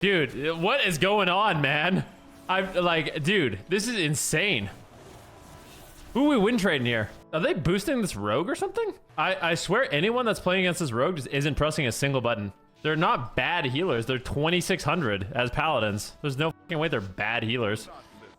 Dude, what is going on, man? I'm like, dude, this is insane. Who are we win trading here? Are they boosting this rogue or something? I swear anyone that's playing against this rogue just isn't pressing a single button. They're not bad healers. They're 2600 as paladins. There's no fucking way they're bad healers.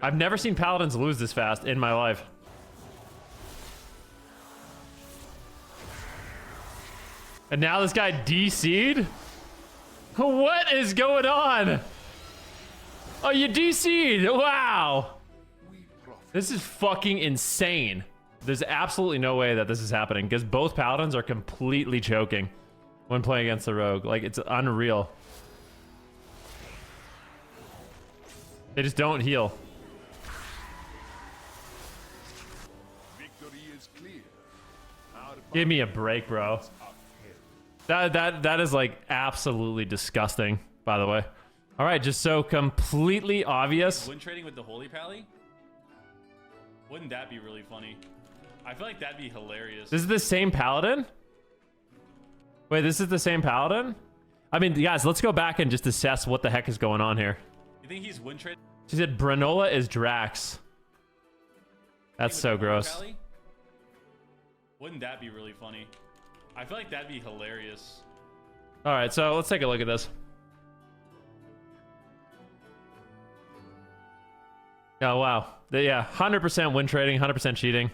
I've never seen paladins lose this fast in my life. And now this guy DC'd? What is going on? Oh, you DC'd. Wow. This is fucking insane. There's absolutely no way that this is happening because both paladins are completely choking when playing against the rogue. Like, it's unreal. They just don't heal. Give me a break, bro. That is like absolutely disgusting, by the way. All right, just so completely obvious. Win trading with the Holy Pally? Wouldn't that be really funny? I feel like that'd be hilarious. This is the same paladin? Wait, this is the same paladin? I mean, guys, let's go back and just assess what the heck is going on here. You think he's win trading? She said Branola is Drax. That's so gross. Wouldn't that be really funny? I feel like that'd be hilarious. All right, so let's take a look at this. Oh, wow. Yeah, 100% win trading, 100% cheating.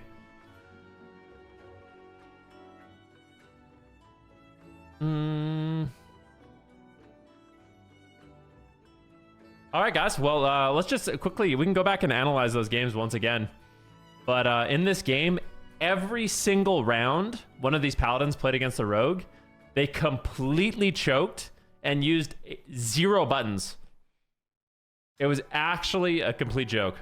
All right, guys. Well, let's just quickly, we can go back and analyze those games once again. But in this game, every single round, one of these paladins played against the rogue, they completely choked and used 0 buttons. It was actually a complete joke.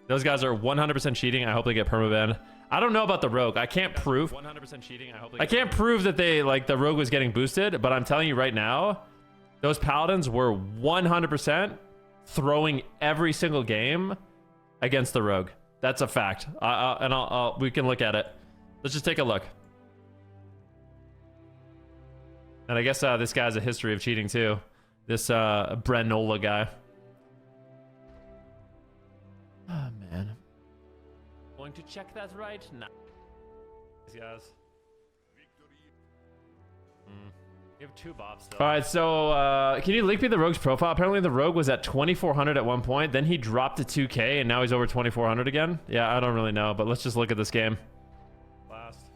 Those guys are 100% cheating. I hope they get permabanned. I don't know about the rogue. I can't prove 100% cheating. I can't prove that they like the rogue was getting boosted, but I'm telling you right now, those paladins were 100% throwing every single game against the rogue. That's a fact. And we can look at it. Let's just take a look. And I guess this guy has a history of cheating too. This Branola guy. Oh, man. Going to check that right now. These guys. You have 2 bobs still. All right, so can you link me the rogue's profile? Apparently the rogue was at 2400 at one point, then he dropped to 2k, and now he's over 2400 again. Yeah, I don't really know, but let's just look at this game. Last.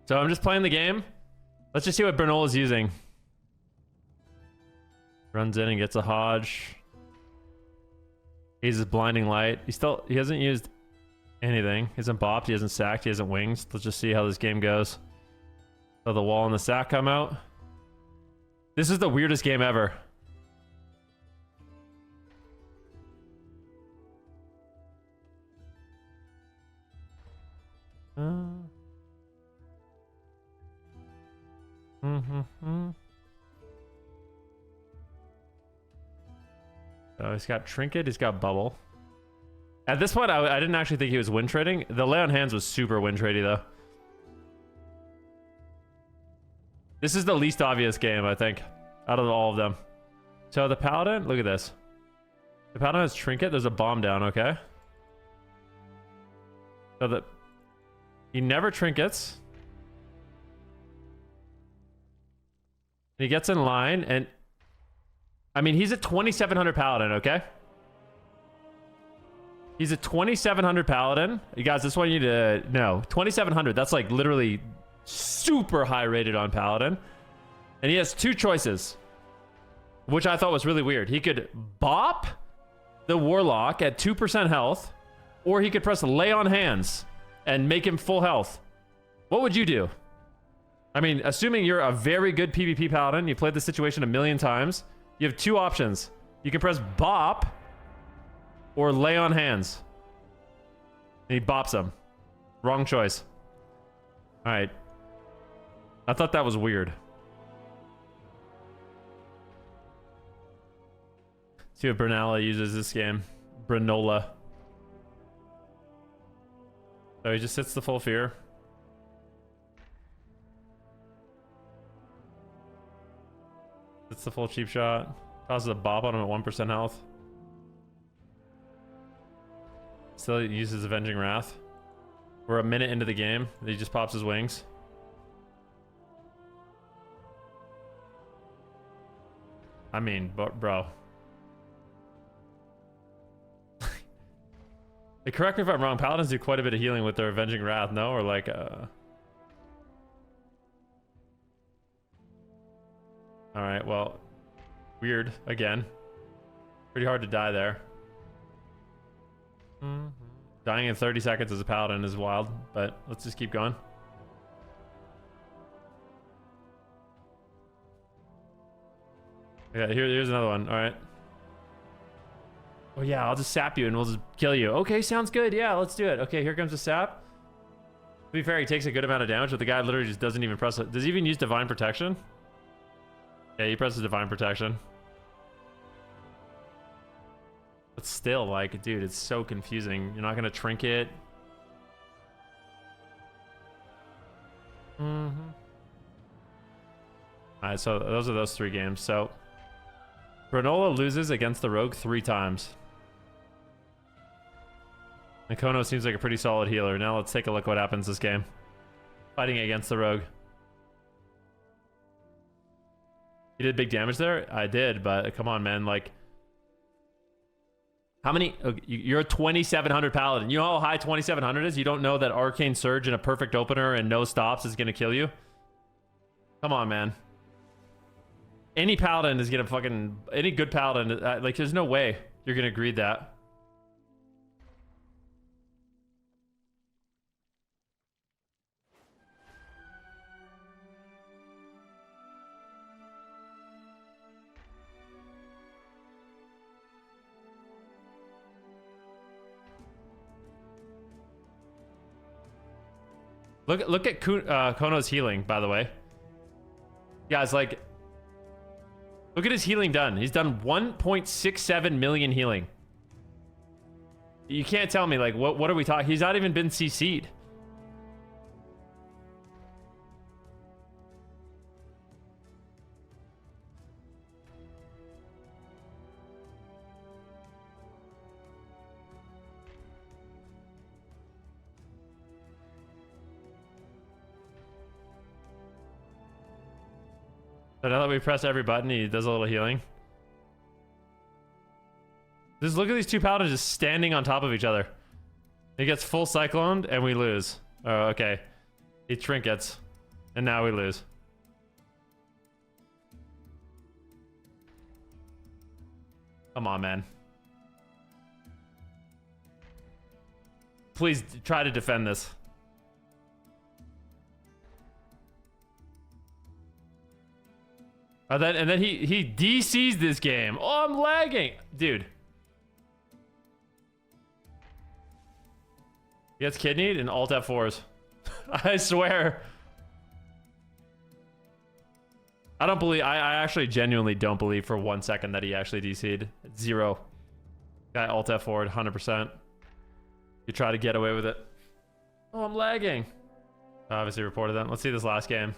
So I'm just playing the game. Let's just see what Bernola's using. Runs in and gets a Hodge. He's his blinding light. He hasn't used anything. He hasn't bopped, he hasn't sacked, he hasn't wings. Let's just see how this game goes. So the wall and the sack come out. This is the weirdest game ever. Oh, he's got Trinket, he's got Bubble. At this point, I didn't actually think he was win trading. The lay on hands was super win trading though. This is the least obvious game, I think, out of all of them. So the Paladin, look at this. The Paladin has Trinket, there's a bomb down, okay? So he never trinkets. He gets in line, and I mean, he's a 2700 Paladin, okay? He's a 2700 Paladin. You guys, this one you need to know. 2700, that's like literally super high rated on Paladin. And he has 2 choices, which I thought was really weird. He could bop the Warlock at 2% health, or he could press lay on hands and make him full health. What would you do? I mean, assuming you're a very good PvP Paladin, you played the situation a million times, you have 2 options. You can press bop or lay on hands. And he bops him. Wrong choice. All right. I thought that was weird. See what Branola uses this game. Branola. So he just sits the full fear. It's the full cheap shot. Causes a bop on him at 1% health. Still uses Avenging Wrath. We're a minute into the game. He just pops his wings. I mean, bro. Hey, correct me if I'm wrong. Paladins do quite a bit of healing with their Avenging Wrath, no? Or like, Alright, well. Weird, again. Pretty hard to die there. Dying in 30 seconds as a Paladin is wild, but let's just keep going. Okay, here's another one, alright. Oh yeah, I'll just sap you and we'll just kill you. Okay, sounds good. Yeah, let's do it. Okay, here comes the sap. To be fair, he takes a good amount of damage, but the guy literally just doesn't even press it. Does he even use Divine Protection? Yeah, he presses Divine Protection. But still, like, dude, it's so confusing. You're not gonna trinket. Alright, so those are those 3 games. So, Granola loses against the Rogue 3 times. Nikono seems like a pretty solid healer. Now let's take a look what happens this game. Fighting against the Rogue. You did big damage there? I did, but come on, man. Like, how many? You're a 2700 Paladin. You know how high 2700 is? You don't know that Arcane Surge and a perfect opener and no stops is going to kill you? Come on, man. Any Paladin is going to fucking... Any good Paladin... like, there's no way you're going to greed that. Look at Kono's healing, by the way. Guys, like... Look at his healing done. He's done 1.67 million healing. You can't tell me, like, what are we talking? He's not even been CC'd. So now that we press every button, he does a little healing. Just look at these 2 Paladins just standing on top of each other. He gets full cycloned and we lose. Oh, okay. He trinkets. And now we lose. Come on, man. Please try to defend this. And then he DCs this game. Oh, I'm lagging. Dude. He gets kidneyed and alt F4s. I swear. I don't believe... I actually genuinely don't believe for 1 second that he actually DC'd. 0. Guy alt F4'd 100%. You try to get away with it. Oh, I'm lagging. Obviously reported them. Let's see this last game.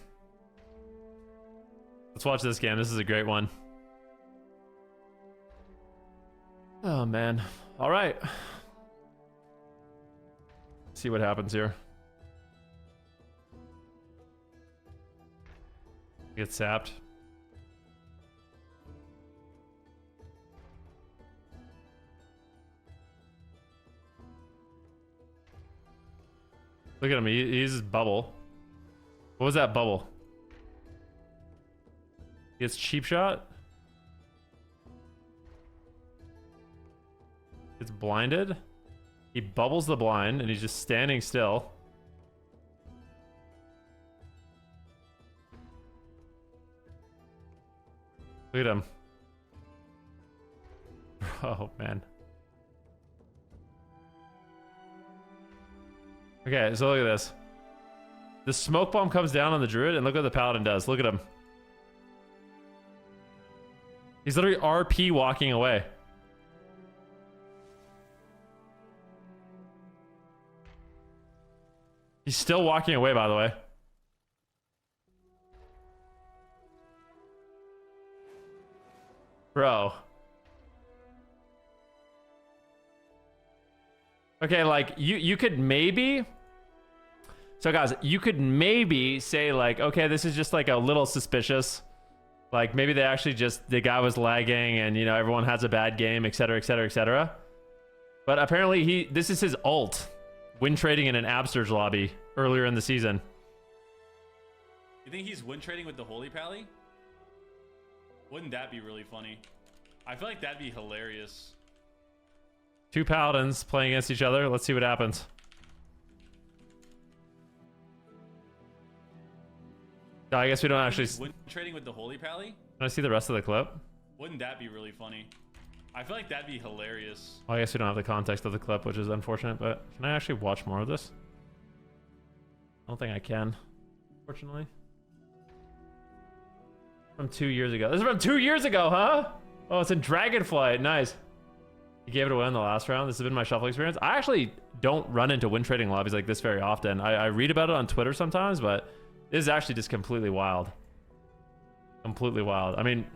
Let's watch this game. This is a great one. Oh, man. All right. See what happens here. Get sapped. Look at him. He uses bubble. What was that bubble? He gets cheap shot. Gets blinded. He bubbles the blind and he's just standing still. Look at him. Oh, man. Okay, so look at this. The smoke bomb comes down on the druid and look what the paladin does. Look at him. He's literally RP walking away. He's still walking away, by the way. Bro. Okay, like you could maybe. So guys, you could maybe say like, okay, this is just like a little suspicious. Like maybe they actually just, the guy was lagging and you know, everyone has a bad game, etc, etc, etc. But apparently this is his ult. Win trading in an Abster's lobby earlier in the season. You think he's win trading with the Holy Pally? Wouldn't that be really funny? I feel like that'd be hilarious. Two paladins playing against each other. Let's see what happens. No, I guess we don't actually. Win trading with the Holy Pally? Can I see the rest of the clip? Wouldn't that be really funny? I feel like that'd be hilarious. Well, I guess we don't have the context of the clip, which is unfortunate, but can I actually watch more of this? I don't think I can, unfortunately. From 2 years ago. This is from 2 years ago, huh? Oh, it's in Dragonflight. Nice. You gave it away in the last round. This has been my shuffle experience. I actually don't run into win trading lobbies like this very often. I read about it on Twitter sometimes, but this is actually just completely wild. Completely wild. I mean,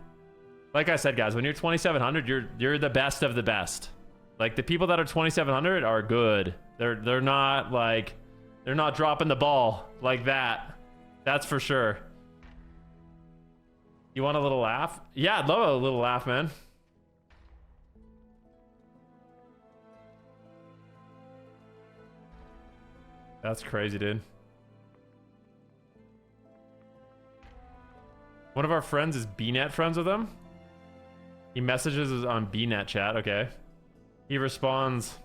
like I said, guys, when you're 2,700, you're the best of the best. Like the people that are 2,700 are good. They're not like, they're not dropping the ball like that. That's for sure. You want a little laugh? Yeah, I'd love a little laugh, man. That's crazy, dude. One of our friends is BNet friends with him. He messages us on BNet chat, okay. He responds.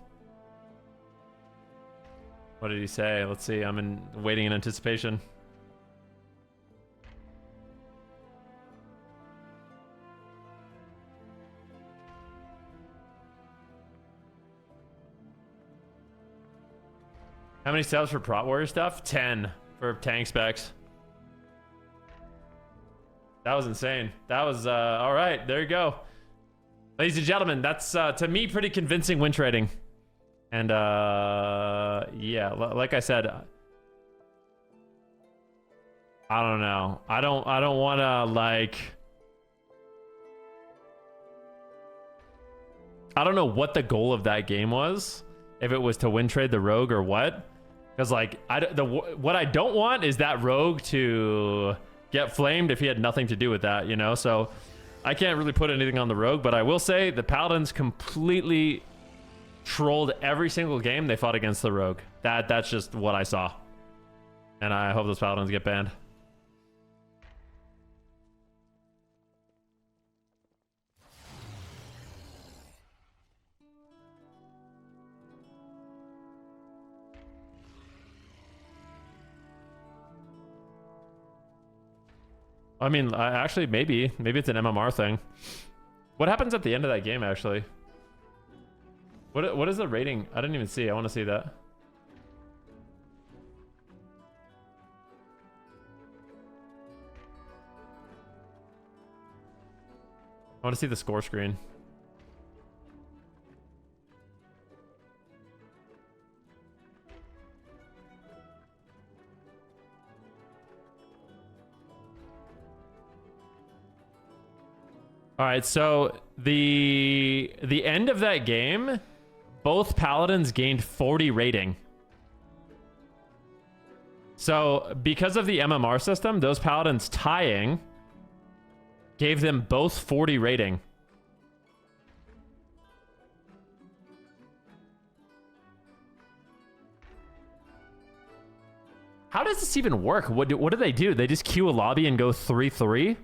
What did he say? Let's see, I'm waiting in anticipation. How many subs for Prot Warrior stuff? 10 for tank specs. That was insane. That was, all right, there you go. Ladies and gentlemen, that's, to me, pretty convincing win trading. And, yeah, like I said, I don't know. I don't want to, like... I don't know what the goal of that game was. If it was to win trade the rogue or what. Because, like, what I don't want is that rogue to get flamed if he had nothing to do with that, you know? So I can't really put anything on the rogue, but I will say the paladins completely trolled every single game they fought against the rogue. That's just what I saw. And I hope those paladins get banned. I mean, actually, maybe it's an MMR thing. What happens at the end of that game, actually? What is the rating? I didn't even see. I want to see that. I want to see the score screen. All right, so the end of that game, both paladins gained 40 rating. So because of the MMR system, those paladins tying gave them both 40 rating. How does this even work? What do they do? They just queue a lobby and go 3-3?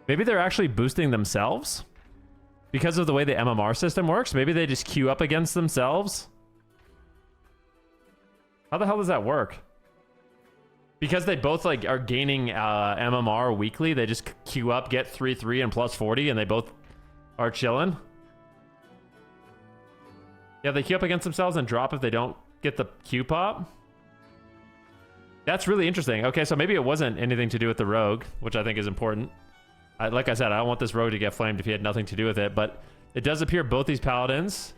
Maybe they're actually boosting themselves because of the way the MMR system works. Maybe they just queue up against themselves. How the hell does that work? Because they both like are gaining MMR weekly, they just queue up, get 3-3 and plus 40, and they both are chilling. Yeah, they queue up against themselves and drop if they don't get the Q pop. That's really interesting. Okay, so maybe it wasn't anything to do with the rogue, which I think is important. Like I said, I don't want this rogue to get flamed if he had nothing to do with it, but it does appear both these paladins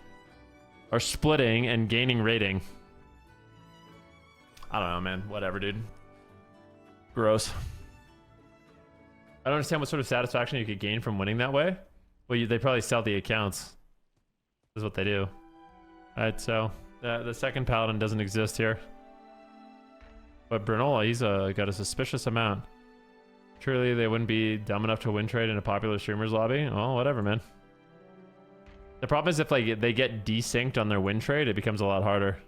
are splitting and gaining rating. I don't know, man. Whatever, dude. Gross. I don't understand what sort of satisfaction you could gain from winning that way. Well, they probably sell the accounts. Is what they do. Alright, so the second paladin doesn't exist here. But Brunola, he's got a suspicious amount. Surely they wouldn't be dumb enough to win trade in a popular streamer's lobby? Oh, whatever, man. The problem is if like they get desynced on their win trade, it becomes a lot harder.